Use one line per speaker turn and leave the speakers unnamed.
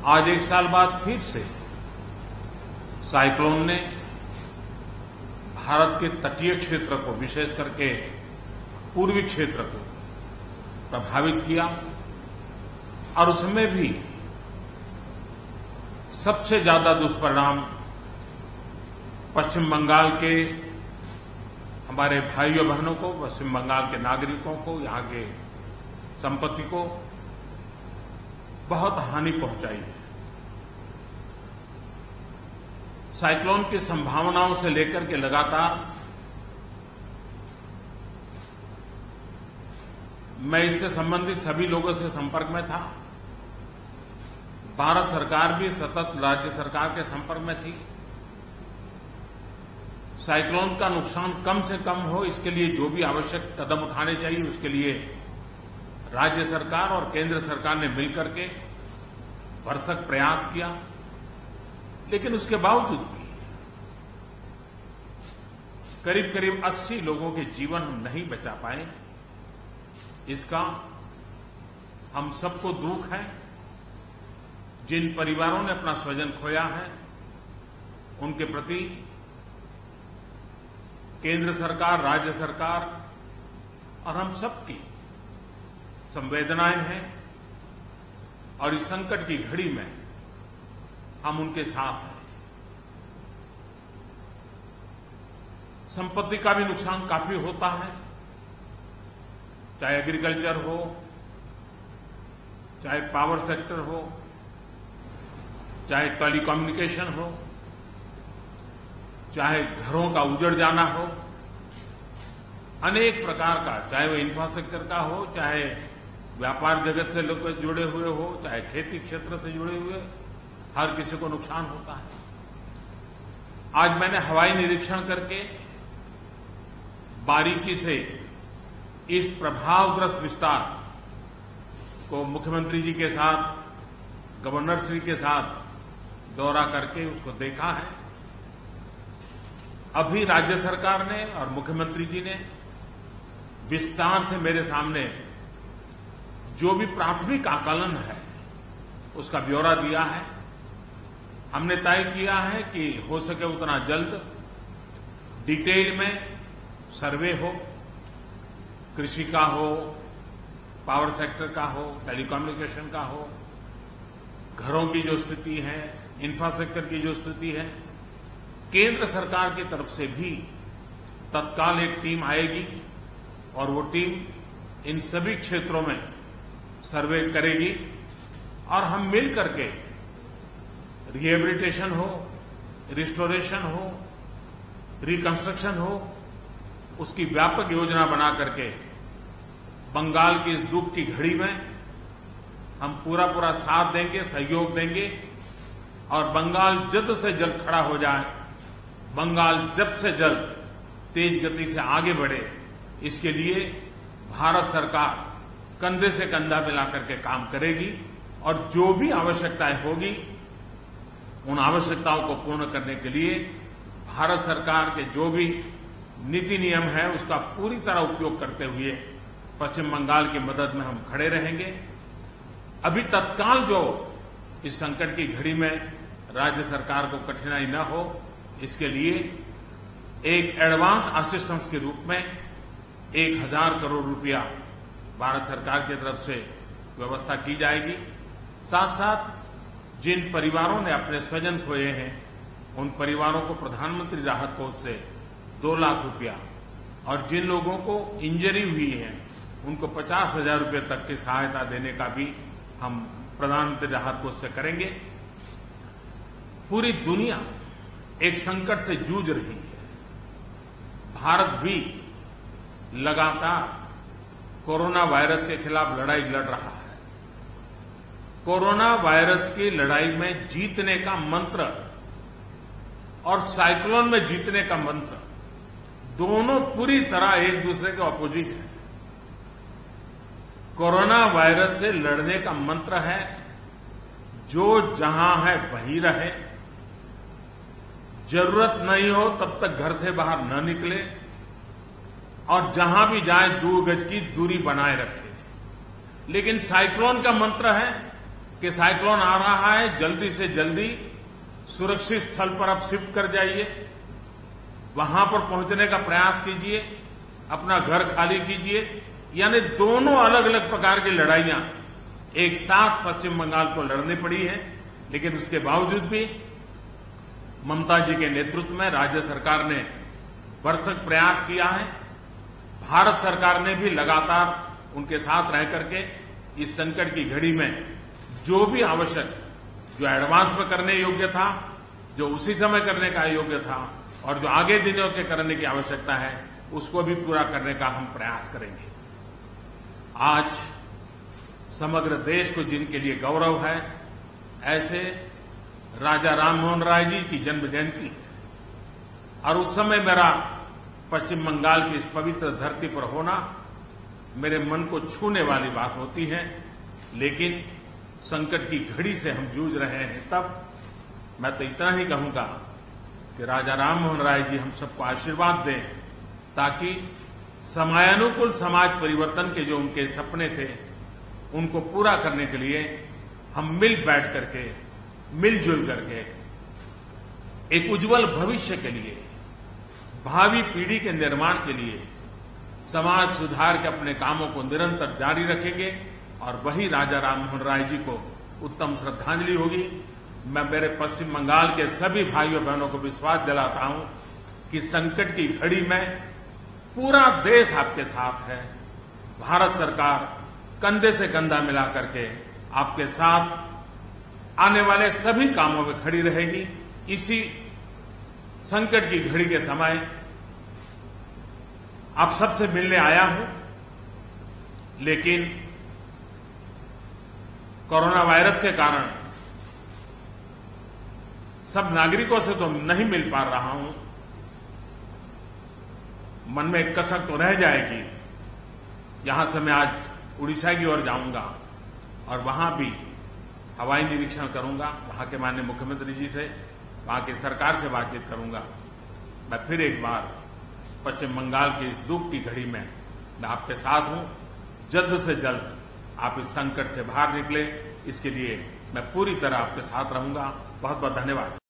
आज एक साल बाद फिर से साइक्लोन ने भारत के तटीय क्षेत्र को, विशेष करके पूर्वी क्षेत्र को प्रभावित किया और उसमें भी सबसे ज्यादा दुष्परिणाम पश्चिम बंगाल के हमारे भाइयों बहनों को, पश्चिम बंगाल के नागरिकों को, यहां के संपत्ति को बहुत हानि पहुंचाई है। साइक्लोन की संभावनाओं से लेकर के लगातार मैं इससे संबंधित सभी लोगों से संपर्क में था। भारत सरकार भी सतत राज्य सरकार के संपर्क में थी। साइक्लोन का नुकसान कम से कम हो, इसके लिए जो भी आवश्यक कदम उठाने चाहिए उसके लिए राज्य सरकार और केंद्र सरकार ने मिलकर के भरसक प्रयास किया, लेकिन उसके बावजूद भी करीब करीब 80 लोगों के जीवन हम नहीं बचा पाए। इसका हम सबको दुख है। जिन परिवारों ने अपना स्वजन खोया है उनके प्रति केंद्र सरकार, राज्य सरकार और हम सबकी संवेदनाएं हैं और इस संकट की घड़ी में हम उनके साथ हैं। संपत्ति का भी नुकसान काफी होता है, चाहे एग्रीकल्चर हो, चाहे पावर सेक्टर हो, चाहे टेलीकम्युनिकेशन हो, चाहे घरों का उजड़ जाना हो, अनेक प्रकार का, चाहे वो इंफ्रास्ट्रक्चर का हो, चाहे व्यापार जगत से लोग जुड़े हुए हो, चाहे खेती क्षेत्र से जुड़े हुए, हर किसी को नुकसान होता है। आज मैंने हवाई निरीक्षण करके बारीकी से इस प्रभावग्रस्त विस्तार को मुख्यमंत्री जी के साथ, गवर्नर श्री के साथ दौरा करके उसको देखा है। अभी राज्य सरकार ने और मुख्यमंत्री जी ने विस्तार से मेरे सामने जो भी प्राथमिक आकलन है उसका ब्यौरा दिया है। हमने तय किया है कि हो सके उतना जल्द डिटेल में सर्वे हो, कृषि का हो, पावर सेक्टर का हो, टेलीकम्युनिकेशन का हो, घरों की जो स्थिति है, इंफ्रास्ट्रक्चर की जो स्थिति है। केंद्र सरकार की तरफ से भी तत्काल एक टीम आएगी और वो टीम इन सभी क्षेत्रों में सर्वे करेगी और हम मिल करके रिहेबिलिटेशन हो, रिस्टोरेशन हो, रिकंस्ट्रक्शन हो, उसकी व्यापक योजना बना करके बंगाल की इस दुख की घड़ी में हम पूरा साथ देंगे, सहयोग देंगे और बंगाल जल्द से जल्द खड़ा हो जाए, बंगाल जल्द से जल्द तेज गति से आगे बढ़े, इसके लिए भारत सरकार कंधे से कंधा मिलाकर के काम करेगी और जो भी आवश्यकताएं होगी उन आवश्यकताओं को पूर्ण करने के लिए भारत सरकार के जो भी नीति नियम है उसका पूरी तरह उपयोग करते हुए पश्चिम बंगाल की मदद में हम खड़े रहेंगे। अभी तत्काल जो इस संकट की घड़ी में राज्य सरकार को कठिनाई न हो, इसके लिए एक एडवांस असिस्टेंस के रूप में 1000 करोड़ रुपया भारत सरकार की तरफ से व्यवस्था की जाएगी। साथ साथ जिन परिवारों ने अपने स्वजन खोए हैं उन परिवारों को प्रधानमंत्री राहत कोष से 2 लाख रुपया और जिन लोगों को इंजरी हुई है उनको 50,000 रुपये तक की सहायता देने का भी हम प्रधानमंत्री राहत कोष से करेंगे। पूरी दुनिया एक संकट से जूझ रही है। भारत भी लगातार कोरोना वायरस के खिलाफ लड़ाई लड़ रहा है। कोरोना वायरस की लड़ाई में जीतने का मंत्र और साइक्लोन में जीतने का मंत्र दोनों पूरी तरह एक दूसरे के ऑपोजिट है। कोरोना वायरस से लड़ने का मंत्र है जो जहां है वहीं रहे, जरूरत नहीं हो तब तक घर से बाहर न निकले और जहां भी जाए 2 गज की दूरी बनाए रखे। लेकिन साइक्लोन का मंत्र है कि साइक्लोन आ रहा है, जल्दी से जल्दी सुरक्षित स्थल पर आप शिफ्ट कर जाइए, वहां पर पहुंचने का प्रयास कीजिए, अपना घर खाली कीजिए। यानी दोनों अलग अलग प्रकार की लड़ाइयां एक साथ पश्चिम बंगाल को लड़नी पड़ी है। लेकिन उसके बावजूद भी ममता जी के नेतृत्व में राज्य सरकार ने भरसक प्रयास किया है। भारत सरकार ने भी लगातार उनके साथ रह करके इस संकट की घड़ी में जो भी आवश्यक, जो एडवांस में करने योग्य था, जो उसी समय करने का योग्य था और जो आगे दिनों के करने की आवश्यकता है, उसको भी पूरा करने का हम प्रयास करेंगे। आज समग्र देश को जिनके लिए गौरव है, ऐसे राजा राममोहन राय जी की जन्म जयंती है और उस समय मेरा पश्चिम बंगाल की इस पवित्र धरती पर होना मेरे मन को छूने वाली बात होती है। लेकिन संकट की घड़ी से हम जूझ रहे हैं, तब मैं तो इतना ही कहूंगा कि राजा राममोहन राय जी हम सबको आशीर्वाद दें, ताकि समयानुकूल समाज परिवर्तन के जो उनके सपने थे, उनको पूरा करने के लिए हम मिल बैठ करके, मिलजुल करके एक उज्जवल भविष्य के लिए, भावी पीढ़ी के निर्माण के लिए समाज सुधार के अपने कामों को निरंतर जारी रखेंगे और वही राजा राममोहन राय जी को उत्तम श्रद्धांजलि होगी। मैं मेरे पश्चिम बंगाल के सभी भाइयों बहनों को विश्वास दिलाता हूं कि संकट की घड़ी में पूरा देश आपके साथ है। भारत सरकार कंधे से कंधा मिला करके आपके साथ आने वाले सभी कामों में खड़ी रहेगी। इसी संकट की घड़ी के समय आप सबसे मिलने आया हूं, लेकिन कोरोना वायरस के कारण सब नागरिकों से तो नहीं मिल पा रहा हूं। मन में एक कसक तो रह जाएगी। यहां से मैं आज उड़ीसा की ओर जाऊंगा और वहां भी हवाई निरीक्षण करूंगा, वहां के माननीय मुख्यमंत्री जी से, वहां की सरकार से बातचीत करूंगा। मैं फिर एक बार पश्चिम बंगाल की इस दुख की घड़ी में मैं आपके साथ हूं। जल्द से जल्द आप इस संकट से बाहर निकले, इसके लिए मैं पूरी तरह आपके साथ रहूंगा। बहुत बहुत धन्यवाद।